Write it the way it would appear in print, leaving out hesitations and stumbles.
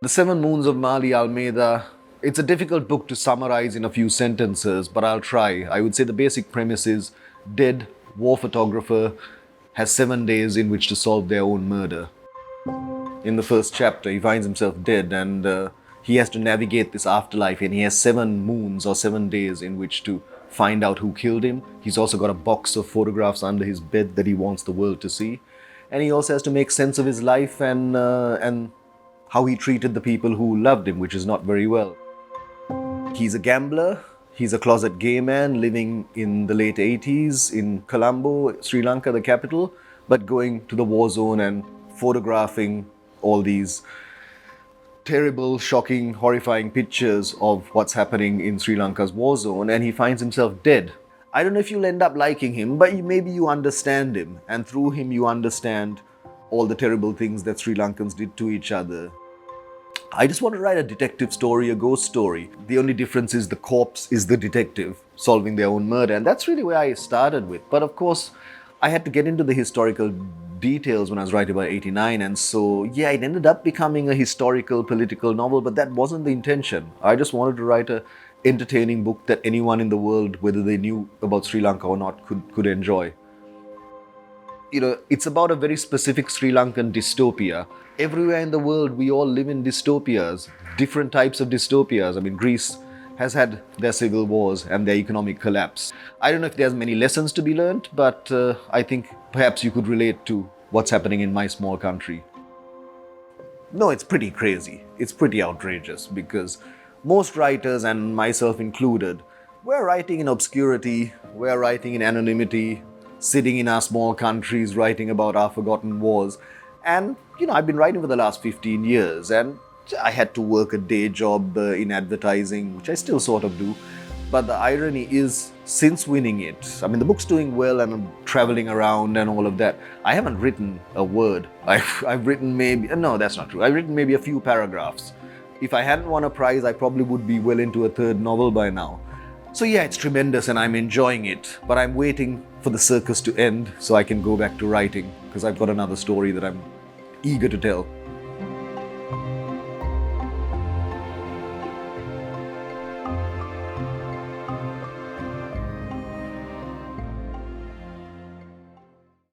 The Seven Moons of Mali Almeida, it's a difficult book to summarize in a few sentences, but I'll try. I would say the basic premise is dead war photographer has 7 days in which to solve their own murder. In the first chapter, he finds himself dead and he has to navigate this afterlife, and he has 7 moons or 7 days in which to find out who killed him. He's also got a box of photographs under his bed that he wants the world to see. And he also has to make sense of his life and how he treated the people who loved him, which is not very well. He's a gambler. He's a closet gay man living in the late 80s in Colombo, Sri Lanka, the capital, but going to the war zone and photographing all these terrible, shocking, horrifying pictures of what's happening in Sri Lanka's war zone, and he finds himself dead. I don't know if you'll end up liking him, but maybe you understand him, and through him you understand all the terrible things that Sri Lankans did to each other. I just want to write a detective story, a ghost story. The only difference is the corpse is the detective solving their own murder, and that's really where I started with. But of course, I had to get into the historical details when I was writing about 89, and so yeah, it ended up becoming a historical political novel, but that wasn't the intention. I just wanted to write a entertaining book that anyone in the world, whether they knew about Sri Lanka or not, could enjoy. You know, it's about a very specific Sri Lankan dystopia. Everywhere in the world, we all live in dystopias, different types of dystopias. I mean, Greece has had their civil wars and their economic collapse. I don't know if there's many lessons to be learned, but I think perhaps you could relate to what's happening in my small country. No, it's pretty crazy. It's pretty outrageous because most writers, and myself included, we're writing in obscurity, we're writing in anonymity, sitting in our small countries, writing about our forgotten wars. And, you know, I've been writing for the last 15 years and I had to work a day job in advertising, which I still sort of do. But the irony is, since winning it, I mean, the book's doing well and I'm traveling around and all of that, I haven't written a word. I've written maybe, no, that's not true. I've written maybe a few paragraphs. If I hadn't won a prize, I probably would be well into a third novel by now. So yeah, it's tremendous and I'm enjoying it. But I'm waiting for the circus to end so I can go back to writing because I've got another story that I'm eager to tell.